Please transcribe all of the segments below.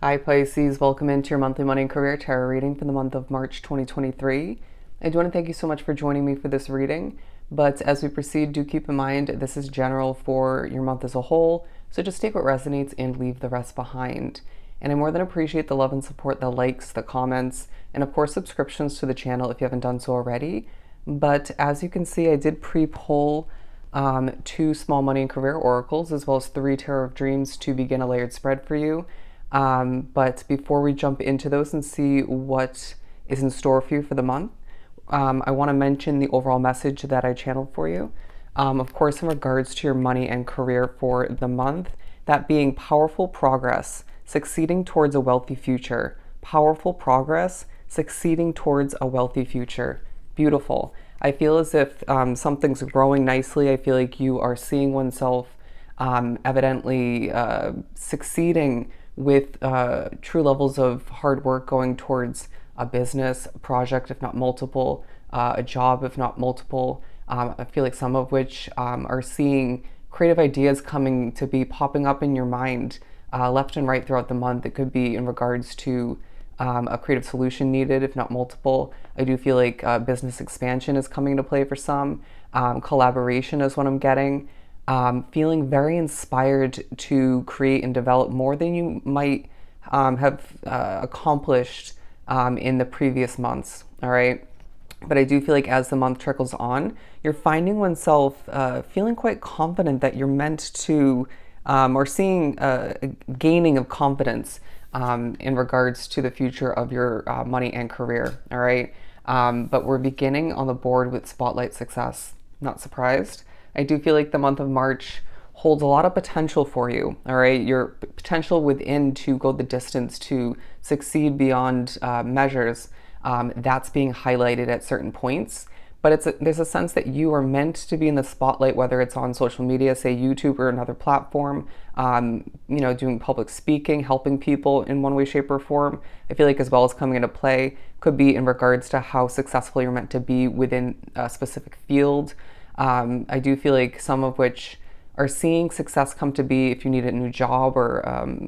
Hi Pisces, welcome into your monthly money and career tarot reading for the month of March 2023. I do want to thank you so much for joining me for this reading, but as we proceed, do keep in mind this is general for your month as a whole, so just take what resonates and leave the rest behind. And I more than appreciate the love and support, the likes, the comments, and of course subscriptions to the channel if you haven't done so already. But as you can see, I did pre-poll 2 small money and career oracles as well as 3 tarot of dreams to begin a layered spread for you. But before we jump into those and see what is in store for you for the month, I want to mention the overall message that I channeled for you. Of course, in regards to your money and career for the month, that being powerful progress, succeeding towards a wealthy future. Powerful progress, succeeding towards a wealthy future. Beautiful. I feel as if something's growing nicely. I feel like you are seeing oneself evidently succeeding with true levels of hard work going towards a business, a project, if not multiple, a job, if not multiple. I feel like some of which are seeing creative ideas coming to be popping up in your mind left and right throughout the month. It could be in regards to a creative solution needed, if not multiple. I do feel like business expansion is coming into play for some. Collaboration is what I'm getting. Feeling very inspired to create and develop more than you might have accomplished in the previous months, all right? But I do feel like as the month trickles on, you're finding oneself feeling quite confident that you're meant to, or seeing a gaining of confidence in regards to the future of your money and career, all right? But we're beginning on the board with Spotlight Success. Not surprised. I do feel like the month of March holds a lot of potential for you, all right? Your potential within to go the distance, to succeed beyond measures, that's being highlighted at certain points. But there's a sense that you are meant to be in the spotlight, whether it's on social media, say YouTube or another platform, doing public speaking, helping people in one way, shape, or form. I feel like as well as coming into play could be in regards to how successful you're meant to be within a specific field. I do feel like some of which are seeing success come to be if you need a new job or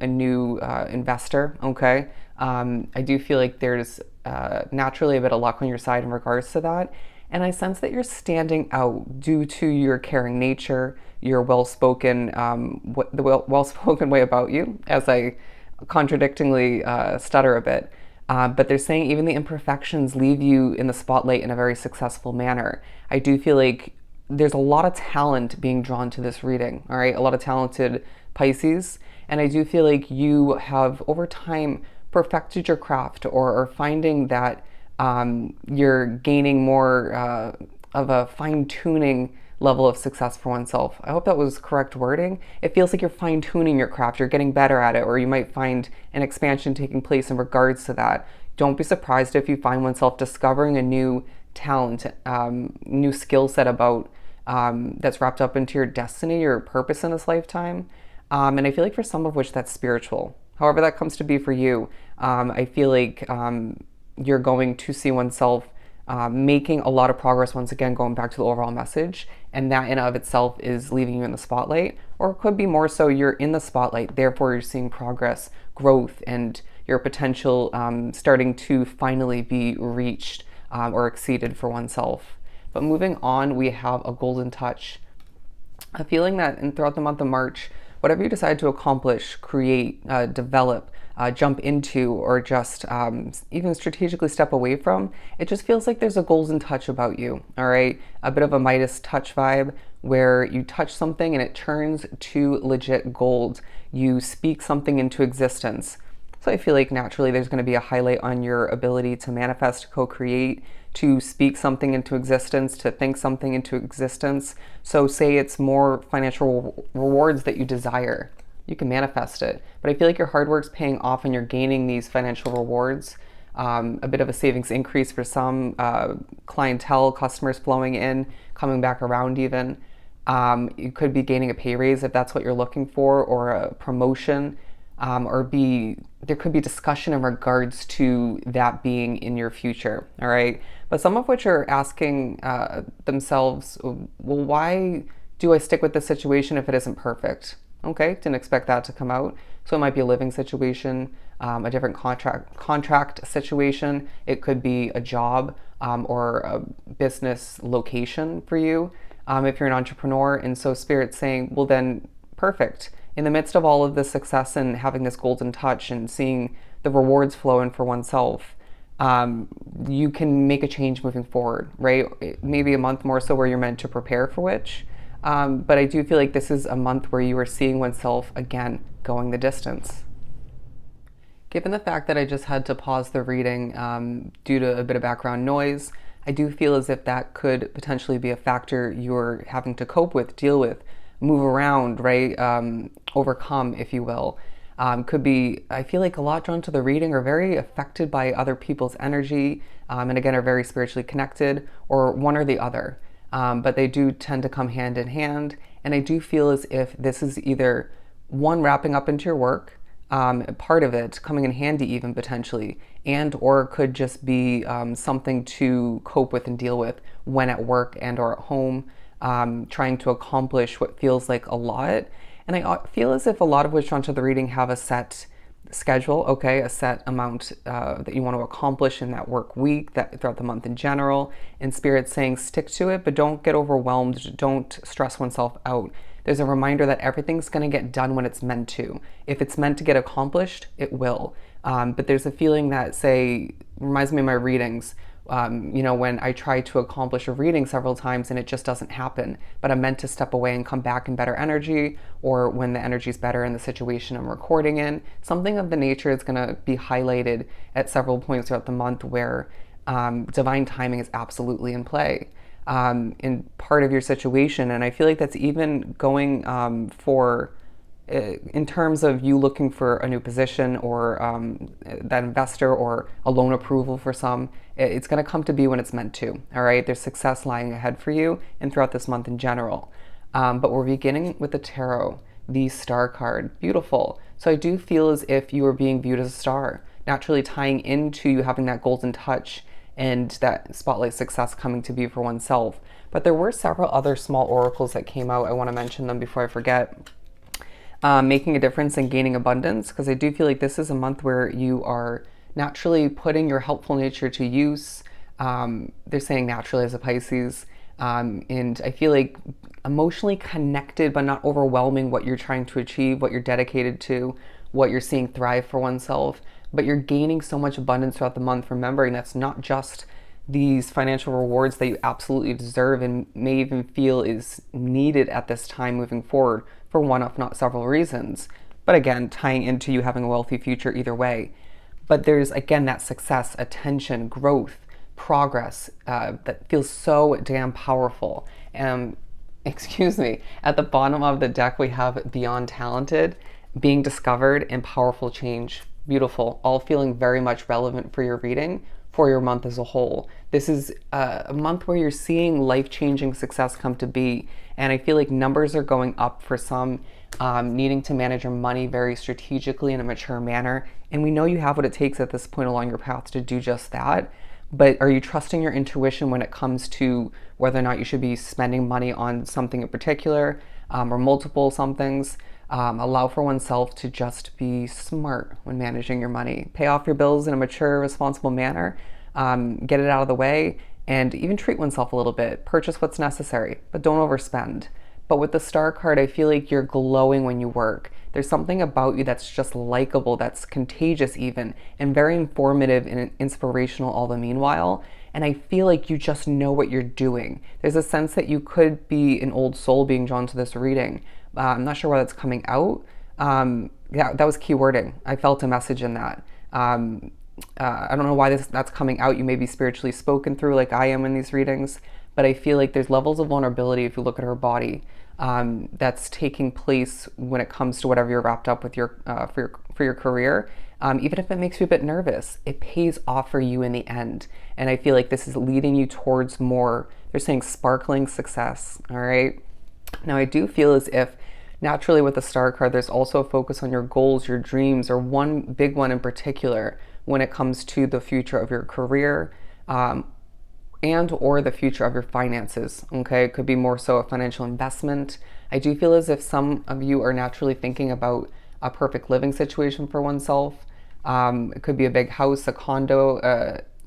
a new investor, okay? I do feel like there's naturally a bit of luck on your side in regards to that. And I sense that you're standing out due to your caring nature, your well-spoken, the well-spoken way about you, as I contradictingly stutter a bit. But they're saying even the imperfections leave you in the spotlight in a very successful manner. I do feel like there's a lot of talent being drawn to this reading, all right? A lot of talented Pisces. And I do feel like you have, over time, perfected your craft or are finding that you're gaining more of a fine-tuning level of success for oneself. I hope that was correct wording. It feels like you're fine-tuning your craft, you're getting better at it, or you might find an expansion taking place in regards to that. Don't be surprised if you find oneself discovering a new talent, new skill set about that's wrapped up into your destiny, your purpose in this lifetime. And I feel like for some of which that's spiritual. However that comes to be for you, I feel like you're going to see oneself making a lot of progress, once again, going back to the overall message, and that in and of itself is leaving you in the spotlight. Or it could be more so you're in the spotlight, therefore you're seeing progress, growth, and your potential starting to finally be reached or exceeded for oneself. But moving on, we have a golden touch. A feeling that throughout the month of March, whatever you decide to accomplish, create, develop, jump into, or just even strategically step away from, it just feels like there's a golden touch about you, all right? A bit of a Midas touch vibe where you touch something and it turns to legit gold. You speak something into existence. So I feel like naturally there's going to be a highlight on your ability to manifest, co-create, to speak something into existence, to think something into existence. So say it's more financial rewards that you desire, you can manifest it. But I feel like your hard work's paying off and you're gaining these financial rewards. A bit of a savings increase for some, clientele, customers flowing in, coming back around even. You could be gaining a pay raise if that's what you're looking for, or a promotion. There could be discussion in regards to that being in your future, all right? But some of which are asking themselves, well, why do I stick with this situation if it isn't perfect? Okay, didn't expect that to come out. So it might be a living situation, a different contract situation. It could be a job or a business location for you if you're an entrepreneur. And so Spirit's saying, well, then perfect. In the midst of all of this success and having this golden touch and seeing the rewards flow in for oneself, you can make a change moving forward, right? Maybe a month more so where you're meant to prepare for which. But I do feel like this is a month where you are seeing oneself again going the distance. Given the fact that I just had to pause the reading due to a bit of background noise, I do feel as if that could potentially be a factor you're having to cope with, deal with, move around, right? Overcome, if you will. Could be, I feel like a lot drawn to the reading are very affected by other people's energy, and again are very spiritually connected, or one or the other. But they do tend to come hand in hand. And I do feel as if this is either one wrapping up into your work, part of it coming in handy even potentially, and or could just be something to cope with and deal with when at work and or at home, trying to accomplish what feels like a lot. And I feel as if a lot of what's drawn to the reading have a set schedule, okay, a set amount that you want to accomplish in that work week, that throughout the month in general. And Spirit's saying stick to it, but don't get overwhelmed. Don't stress oneself out. There's a reminder that everything's going to get done when it's meant to. If it's meant to get accomplished, it will. But there's a feeling that, say, reminds me of my readings. When I try to accomplish a reading several times and it just doesn't happen, but I'm meant to step away and come back in better energy, or when the energy's better in the situation I'm recording in, something of the nature is going to be highlighted at several points throughout the month where divine timing is absolutely in play in part of your situation. And I feel like that's even going for in terms of you looking for a new position or that investor or a loan approval for some. It's going to come to be when it's meant to. All right, there's success lying ahead for you and throughout this month in general. But we're beginning with the tarot, the star card. Beautiful. So I do feel as if you are being viewed as a star, naturally tying into you having that golden touch and that spotlight success coming to be for oneself. But there were several other small oracles that came out. I want to mention them before I forget. Making a difference and gaining abundance, because I do feel like this is a month where you are naturally putting your helpful nature to use. They're saying naturally as a Pisces. And I feel like emotionally connected, but not overwhelming what you're trying to achieve, what you're dedicated to, what you're seeing thrive for oneself. But you're gaining so much abundance throughout the month, remembering that's not just these financial rewards that you absolutely deserve and may even feel is needed at this time moving forward for one, if not several reasons. But again, tying into you having a wealthy future either way. But there's, again, that success, attention, growth, progress that feels so damn powerful. Excuse me, at the bottom of the deck, we have beyond talented, being discovered, and powerful change. Beautiful, all feeling very much relevant for your reading for your month as a whole. This is a month where you're seeing life-changing success come to be. And I feel like numbers are going up for some, needing to manage your money very strategically in a mature manner. And we know you have what it takes at this point along your path to do just that. But are you trusting your intuition when it comes to whether or not you should be spending money on something in particular, or multiple somethings? Allow for oneself to just be smart when managing your money. Pay off your bills in a mature, responsible manner. Get it out of the way, and even treat oneself a little bit. Purchase what's necessary, but don't overspend. But with the star card, I feel like you're glowing when you work. There's something about you that's just likable, that's contagious even, and very informative and inspirational all the meanwhile. And I feel like you just know what you're doing. There's a sense that you could be an old soul being drawn to this reading. I'm not sure why that's coming out. Yeah, that was key wording. I felt a message in that. I don't know why that's coming out. You may be spiritually spoken through like I am in these readings, but I feel like there's levels of vulnerability if you look at her body that's taking place when it comes to whatever you're wrapped up with for your career. Even if it makes you a bit nervous, it pays off for you in the end. And I feel like this is leading you towards more, they're saying sparkling success. All right. Now I do feel as if naturally with the star card, there's also a focus on your goals, your dreams, or one big one in particular when it comes to the future of your career, and or the future of your finances. Okay, it could be more so a financial investment. I do feel as if some of you are naturally thinking about a perfect living situation for oneself. It could be a big house, a condo,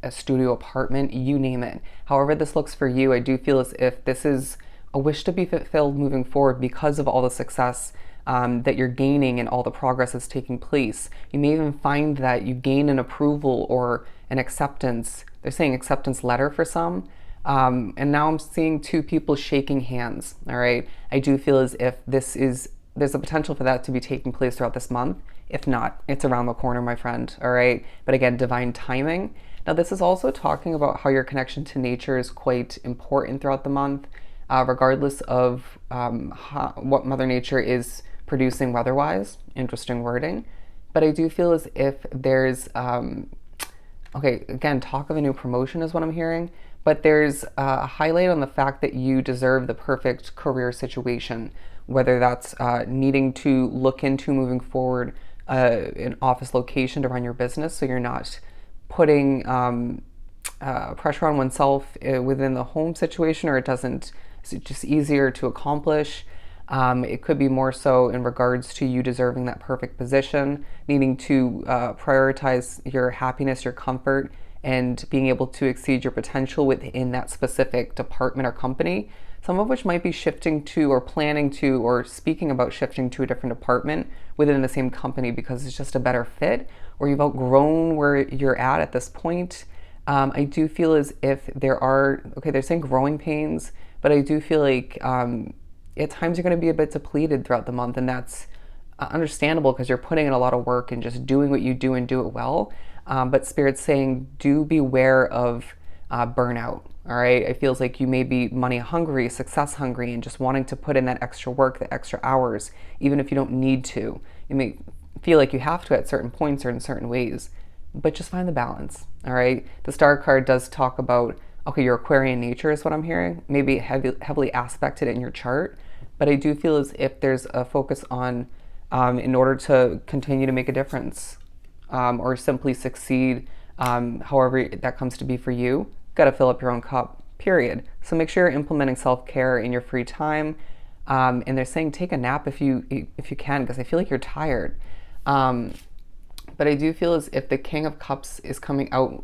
a studio apartment, you name it. However this looks for you, I do feel as if this is a wish to be fulfilled moving forward because of all the success that you're gaining and all the progress that's taking place. You may even find that you gain an approval or an acceptance. They're saying acceptance letter for some. And now I'm seeing two people shaking hands. All right. I do feel as if there's a potential for that to be taking place throughout this month. If not, it's around the corner, my friend. All right. But again, divine timing. Now, this is also talking about how your connection to nature is quite important throughout the month, regardless of what Mother Nature is producing weather-wise. Interesting wording. But I do feel as if there's, okay, again, talk of a new promotion is what I'm hearing. But there's a highlight on the fact that you deserve the perfect career situation, whether that's needing to look into moving forward an office location to run your business so you're not putting pressure on oneself within the home situation, or it's just easier to accomplish. It could be more so in regards to you deserving that perfect position, needing to prioritize your happiness, your comfort, and being able to exceed your potential within that specific department or company. Some of which might be shifting to or planning to or speaking about shifting to a different department within the same company because it's just a better fit, or you've outgrown where you're at this point. I do feel as if they're saying growing pains, but I do feel like at times you're going to be a bit depleted throughout the month, and that's understandable because you're putting in a lot of work and just doing what you do and do it well. But Spirit's saying do beware of burnout. All right, it feels like you may be money hungry, success hungry, and just wanting to put in that extra work, the extra hours, even if you don't need to. You may feel like you have to at certain points or in certain ways, but just find the balance. All right, the Star card does talk about, okay, your Aquarian nature is what I'm hearing, maybe heavily aspected in your chart, but I do feel as if there's a focus on, in order to continue to make a difference or simply succeed, however that comes to be for you, got to fill up your own cup, period. So make sure you're implementing self-care in your free time. And they're saying take a nap if you can, because I feel like you're tired. But I do feel as if the King of Cups is coming out,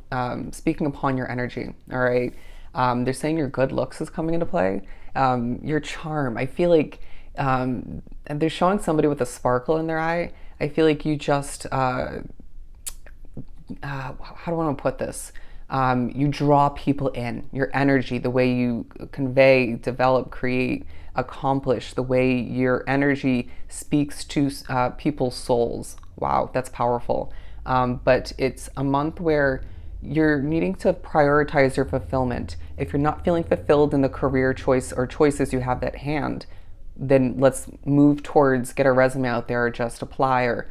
speaking upon your energy, all right? They're saying your good looks is coming into play. Your charm. I feel like, and they're showing somebody with a sparkle in their eye. I feel like you just, how do I want to put this? You draw people in, your energy, the way you convey, develop, create, accomplish, the way your energy speaks to people's souls. Wow, that's powerful. But it's a month where you're needing to prioritize your fulfillment. If you're not feeling fulfilled in the career choice or choices you have at hand, then let's move towards get a resume out there or just apply or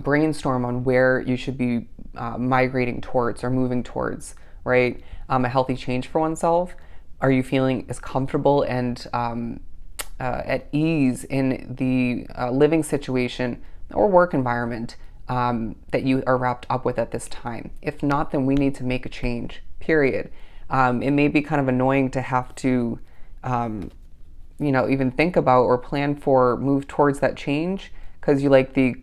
brainstorm on where you should be migrating towards or moving towards, right? A healthy change for oneself. Are you feeling as comfortable and at ease in the living situation or work environment that you are wrapped up with at this time? If not, then we need to make a change, period. It may be kind of annoying to have to, even think about or plan for, move towards that change because you like the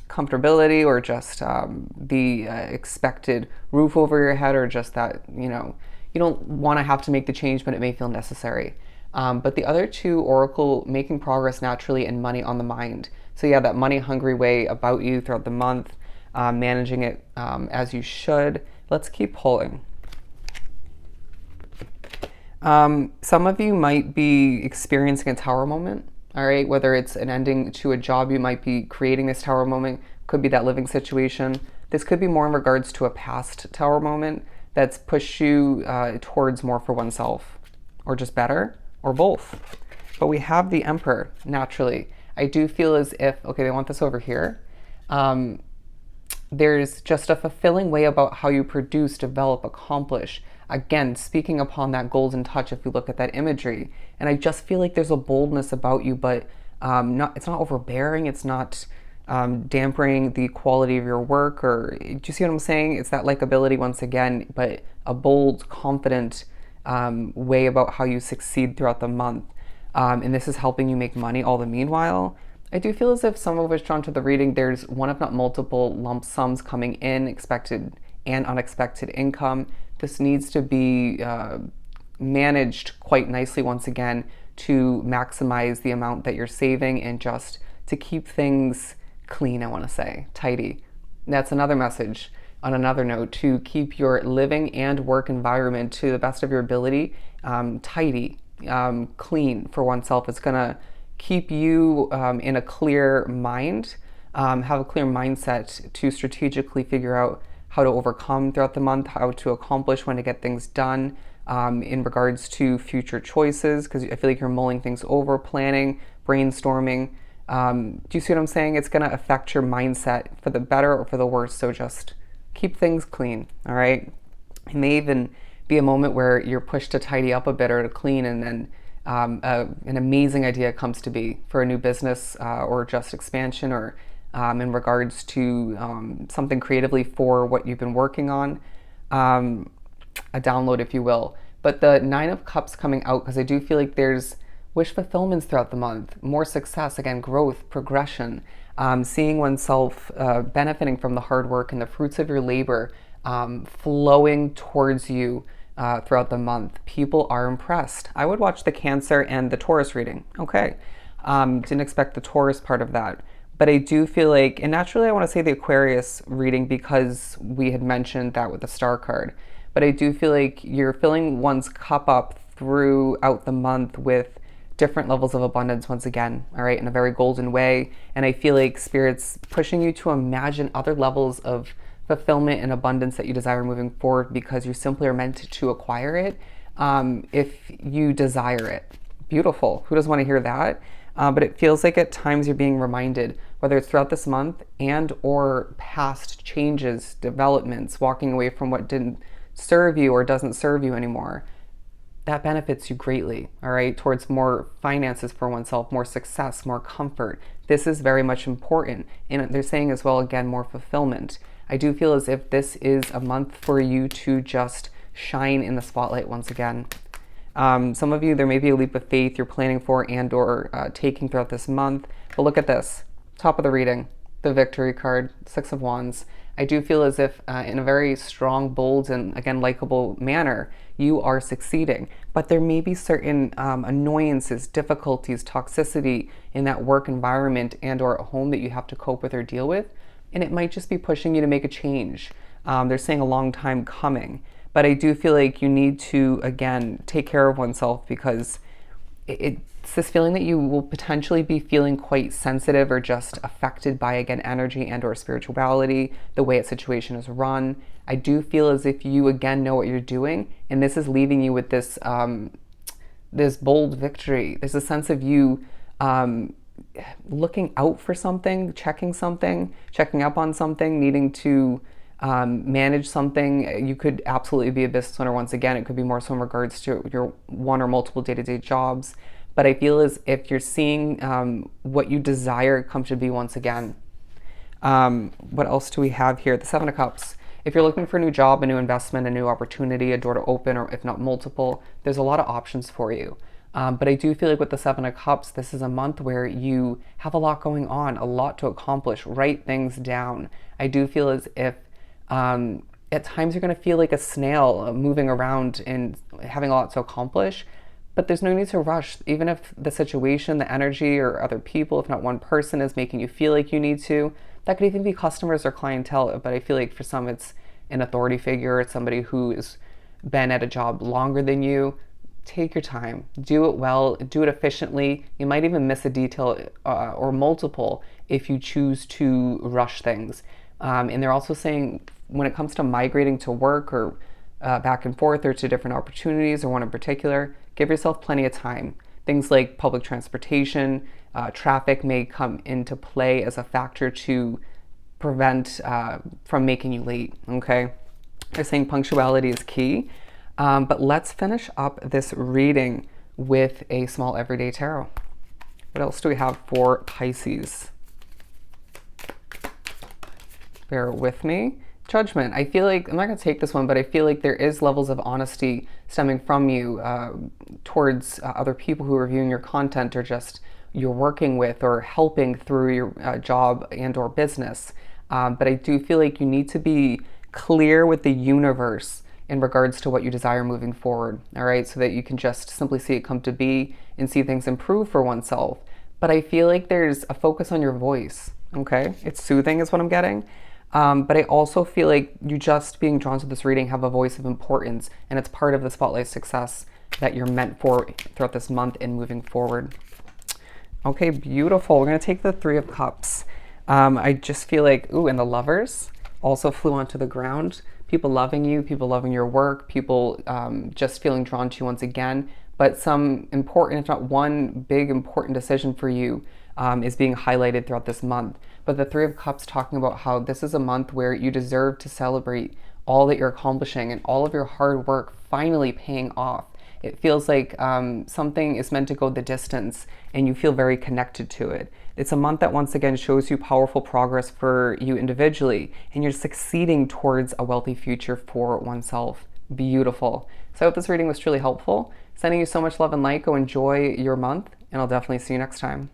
comfortability or just the expected roof over your head, or just that, you don't want to have to make the change, but it may feel necessary. But the other two, Oracle, making progress naturally and money on the mind. So yeah, that money hungry way about you throughout the month, managing it as you should. Let's keep pulling. Some of you might be experiencing a tower moment. All right, whether it's an ending to a job, you might be creating this tower moment, could be that living situation. This could be more in regards to a past tower moment that's pushed you towards more for oneself, or just better, or both. But we have the Emperor, naturally. I do feel as if, okay, they want this over here. There's just a fulfilling way about how you produce, develop, accomplish. Again, speaking upon that golden touch, if you look at that imagery. And I just feel like there's a boldness about you, but it's not overbearing. It's not dampening the quality of your work. Or do you see what I'm saying? It's that likability once again, but a bold, confident way about how you succeed throughout the month. And this is helping you make money all the meanwhile. I do feel as if some of us drawn to the reading, there's one, if not multiple, lump sums coming in, expected and unexpected income. This needs to be managed quite nicely once again to maximize the amount that you're saving and just to keep things clean, I want to say, tidy. That's another message on another note, to keep your living and work environment to the best of your ability, tidy, clean for oneself. It's going to keep you in a clear mind, have a clear mindset to strategically figure out how to overcome throughout the month, how to accomplish, when to get things done, in regards to future choices, because I feel like you're mulling things over, planning, brainstorming. Do you see what I'm saying? It's going to affect your mindset for the better or for the worse. So just keep things clean, all right? It may even be a moment where you're pushed to tidy up a bit or to clean, and then an amazing idea comes to be for a new business or just expansion, or in regards to something creatively for what you've been working on, a download, if you will. But the Nine of Cups coming out, because I do feel like there's wish fulfillments throughout the month, more success, again, growth, progression, seeing oneself benefiting from the hard work and the fruits of your labor flowing towards you throughout the month. People are impressed. I would watch the Cancer and the Taurus reading. Okay. Didn't expect the Taurus part of that. But I do feel like, and naturally I want to say the Aquarius reading because we had mentioned that with the Star card. But I do feel like you're filling one's cup up throughout the month with different levels of abundance once again, all right, in a very golden way. And I feel like Spirit's pushing you to imagine other levels of fulfillment and abundance that you desire moving forward, because you simply are meant to acquire it if you desire it. Beautiful. Who doesn't want to hear that? But it feels like at times you're being reminded, whether it's throughout this month and or past changes, developments, walking away from what didn't serve you or doesn't serve you anymore, that benefits you greatly, all right, towards more finances for oneself, more success, more comfort. This is very much important. And they're saying as well, again, more fulfillment. I do feel as if this is a month for you to just shine in the spotlight once again. Some of you, there may be a leap of faith you're planning for and or taking throughout this month. But look at this, top of the reading, the Victory card, Six of Wands. I do feel as if in a very strong, bold, and again, likable manner, you are succeeding. But there may be certain annoyances, difficulties, toxicity in that work environment and or at home that you have to cope with or deal with. And it might just be pushing you to make a change. They're saying a long time coming. But I do feel like you need to, again, take care of oneself, because it's this feeling that you will potentially be feeling quite sensitive or just affected by, again, energy and or spirituality, the way a situation is run. I do feel as if you, again, know what you're doing, and this is leaving you with this this bold victory. There's a sense of you looking out for something, checking up on something, needing to manage something. You could absolutely be a business owner once again. It could be more so in regards to your one or multiple day-to-day jobs. But I feel as if you're seeing what you desire come to be once again. What else do we have here? The Seven of Cups. If you're looking for a new job, a new investment, a new opportunity, a door to open, or if not multiple, there's a lot of options for you. But I do feel like with the Seven of Cups, this is a month where you have a lot going on, a lot to accomplish, write things down. I do feel as if at times you're going to feel like a snail moving around and having a lot to accomplish, but there's no need to rush. Even if the situation, the energy, or other people, if not one person, is making you feel like you need to, that could even be customers or clientele. But I feel like for some, it's an authority figure. It's somebody who has been at a job longer than you. Take your time, do it well, do it efficiently. You might even miss a detail or multiple if you choose to rush things. And they're also saying when it comes to migrating to work or back and forth or to different opportunities or one in particular, give yourself plenty of time. Things like public transportation, traffic may come into play as a factor to prevent from making you late, okay? They're saying punctuality is key. But let's finish up this reading with a small everyday tarot. What else do we have for Pisces? Bear with me. Judgment. I feel like, I'm not going to take this one, but I feel like there is levels of honesty stemming from you towards other people who are viewing your content or just you're working with or helping through your job and or business. But I do feel like you need to be clear with the universe in regards to what you desire moving forward, all right? So that you can just simply see it come to be and see things improve for oneself. But I feel like there's a focus on your voice, okay? It's soothing is what I'm getting. But I also feel like you just being drawn to this reading have a voice of importance, and it's part of the spotlight success that you're meant for throughout this month and moving forward. Okay, beautiful. We're going to take the Three of Cups. I just feel like, ooh, and the Lovers also flew onto the ground. People loving you, people loving your work, people just feeling drawn to you once again. But some important, if not one big important decision for you is being highlighted throughout this month. But the Three of Cups talking about how this is a month where you deserve to celebrate all that you're accomplishing and all of your hard work finally paying off. It feels like something is meant to go the distance and you feel very connected to it. It's a month that once again shows you powerful progress for you individually, and you're succeeding towards a wealthy future for oneself. Beautiful. So I hope this reading was truly helpful. Sending you so much love and light. Go enjoy your month, and I'll definitely see you next time.